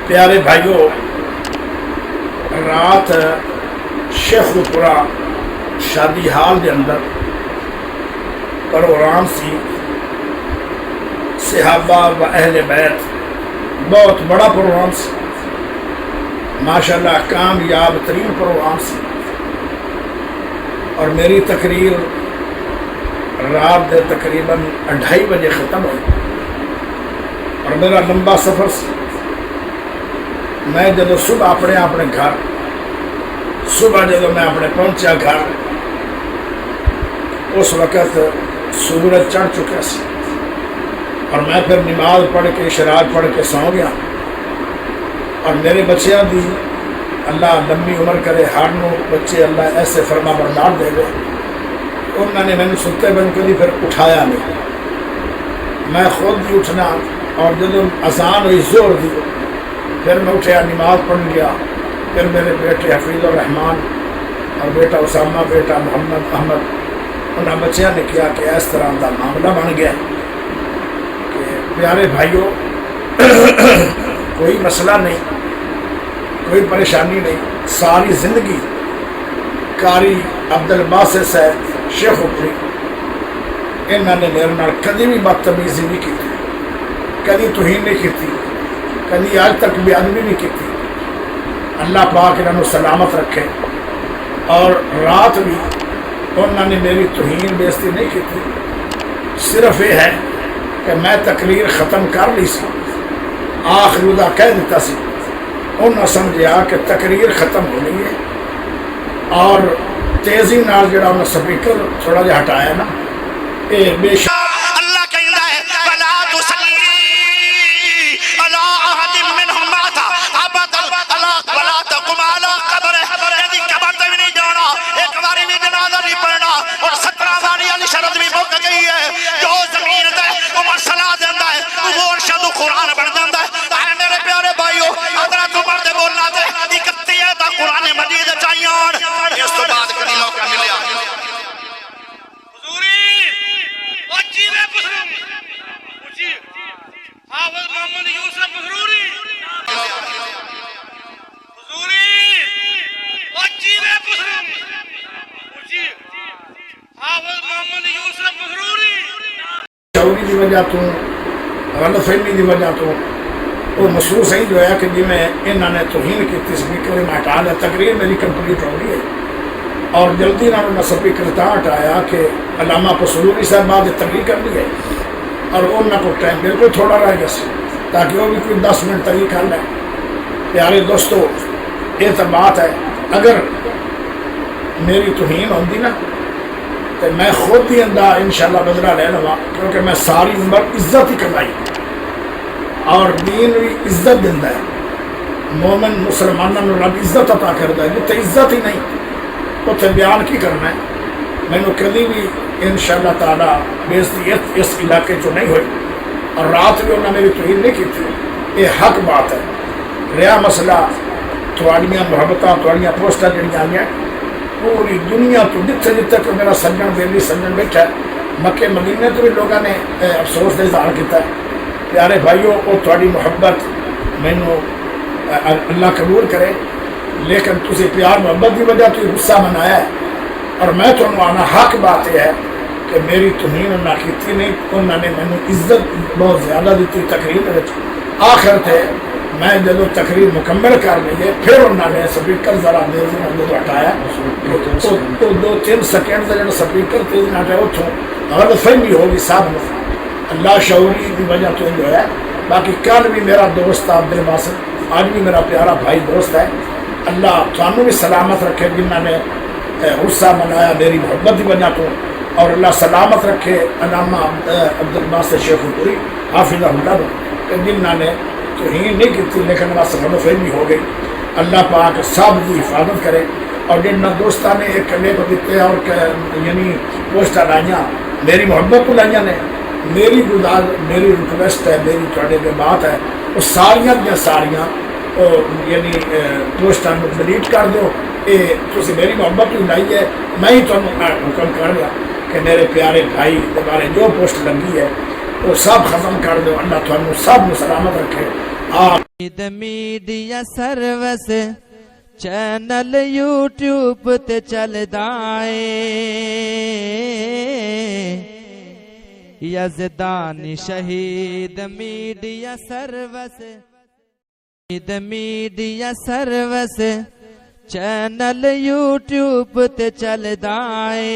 پیارے بھائیوں، رات شیخ پورا شادی حال دے اندر پروگرام سی صحابہ و اہل بیت، بہت بڑا پروگرام سی، ماشاءاللہ کامیاب ترین پروگرام سی، اور میری تقریر رات دے تقریباً 2:30 بجے ختم ہوئی، اور میرا لمبا سفر سی۔ میں جدو صبح اپنے گھر جدو میں اپنے پہنچا گھر، اس وقت سورج چڑھ چکا سی، اور میں پھر نماز پڑھ کے اشراق پڑھ کے سو گیا، اور میرے بچیاں دی اللہ لمبی عمر کرے، ہارنوں بچے اللہ ایسے فرما بردار دے گئے، انہوں نے میں ستے بن کبھی پھر اٹھایا نہیں، میں خود بھی اٹھنا، اور جب اذان ہوئی زور دی پھر میں اٹھیا، نماز پڑھ گیا، پھر میرے بیٹے حفیظ الرحمان اور بیٹا اسامہ، بیٹا محمد احمد، انہوں بچیاں نے کیا کہ اس طرح کا معاملہ بن گیا کہ پیارے بھائیوں کوئی مسئلہ نہیں، کوئی پریشانی نہیں، ساری زندگی قاری عبدالباسط صاحب شیخ پوری انہوں نے میرے نال کدی بھی بدتمیزی نہیں کی، کدی توہین نہیں کی، کدی آج تک بے ادبی نہیں کی۔ اللہ پاک انہوں نے سلامت رکھے، اور رات بھی انہوں نے میری توہین بے عزتی نہیں کی، صرف یہ ہے کہ میں تقریر ختم کر لی سی، آخر دا کہہ دیتا سی، انہوں سمجھا کہ تقریر ختم ہونی ہے، اور تیزی نال جڑا انہوں سپیکر تھوڑا جہا ہٹایا نا، یہ بے شک اللہ کہندا ہے ولا تصلی علی احد منهم مات ابدا ولا تقم علی قبره، یعنی قبر تے بھی نہیں جانا، ایک باری بھی جنازہ نہیں پڑھنا، اور 17 باری علی شرط بھی مک گئی ہے، جو زمین تے عمر صلاح دیندا ہے وہ ارشد قرآن بن جاندا ہے۔ اے میرے پیارے بھائیو، حضرت عمر دے بولنا تے 31 دا قرآن مجید چاہیے، اس تو بعد کبھی موقع ملیا حافظ محمد یوسف مغروری حافظ محمد یوسف مغروری شعوری دی وجہ تو، غلط فہمی دی وجہ تو وہ محسوس ہی جو ہے کہ جی میں انہوں نے توہین کی سپیکر میں ہٹا لیا، تقریر میری کمپلیٹ ہو گئی ہے، اور جلدی انہوں نے سپیکر تا ہٹایا کہ علامہ پسلوری صاحب بعد تقریر کر لی ہے، اور انہوں کو ٹائم بالکل تھوڑا رہ گیا سی تاکہ وہ بھی کوئی 10 منٹ تقریر کر لیں۔ پیارے دوستو، یہ تو بات ہے، اگر میری توہین ہوتی نا تو میں خود ہی اندر انشاءاللہ بدلہ لے لوا، کیونکہ میں ساری عمر عزت ہی کمائی، اور دین بھی عزت دینا ہے، مومن مسلمانوں رب عزت عطا کرتا ہے، جتنے عزت ہی نہیں اتنے بیان کی کرنا ہے۔ میں نے کبھی بھی انشاءاللہ تعالی بے عزتی اس علاقے جو نہیں ہوئی، اور رات بھی انہوں نے میری توہین نہیں کی تھی، یہ حق بات ہے۔ رہا مسئلہ تھوڑیاں محبتاں، تھوڑیاں پوسٹاں جڑیاں آئی ہیں، پوری دنیا تو جتنے جتنے کہ میرا سجن بیلی سجن بیٹھا ہے، مکے مدینے تو بھی لوگوں نے افسوس کا اظہار کیا ہے۔ پیارے بھائیوں، وہ تھوڑی محبت مینوں اللہ قبول کرے، لیکن تسی پیار محبت کی وجہ تو غصہ منایا ہے، اور میں تمہیں آنا حق بات یہ ہے کہ میری توہین انہوں نے کی نہیں، انہوں نے مینوں عزت بہت زیادہ دیتی تقریر میں۔ آخر تھے میں جب تقریر مکمل کر لیے، پھر انہوں نے سپیکر ذرا تیزی جب ہٹایا تو 2-3 سیکنڈ کا جب سپیکر تیزی نہ ہٹایا اتوں غلط فہمی ہوگی صاحب نے، اللہ شعوری کی وجہ تو جو ہے۔ باقی کل بھی میرا دوست عبدالباسط، آج بھی میرا پیارا بھائی دوست ہے، اللہ تمہیں بھی سلامت رکھے، جنہوں نے غصہ منایا میری محبت کی وجہ تو، اور اللہ سلامت رکھے علامہ عبدالباسط شیخ پوری حافظ اللہ کہ جنہوں نے توہین نہیں کی لیکن بس غلط فہمی ہو گئی۔ اللہ پاک سب کی حفاظت کرے، اور جن دوستوں نے ایک کلے کو دیتے اور یعنی پوسٹر لائیاں میری محبت کو لائیاں نے، میری ریکویسٹ ہے، میری تھوڑے پہ بات ہے، وہ ساریاں دیا ساریاں یعنی پوسٹاں ڈیلیٹ کر دو، یہ تسی میری محبت بھی لائی ہے، میں ہی تمہیں حکم کر گیا کہ میرے پیارے بھائی بارے جو پوسٹ لگی ہے وہ سب ختم کر دو. اللہ تھانوں سب نوں سلامت رکھے. میڈیا سروس چینل یوٹیوب تے چلدا اے یزدانی شہید میڈیا سروس چینل یوٹیوب تے چلدا اے.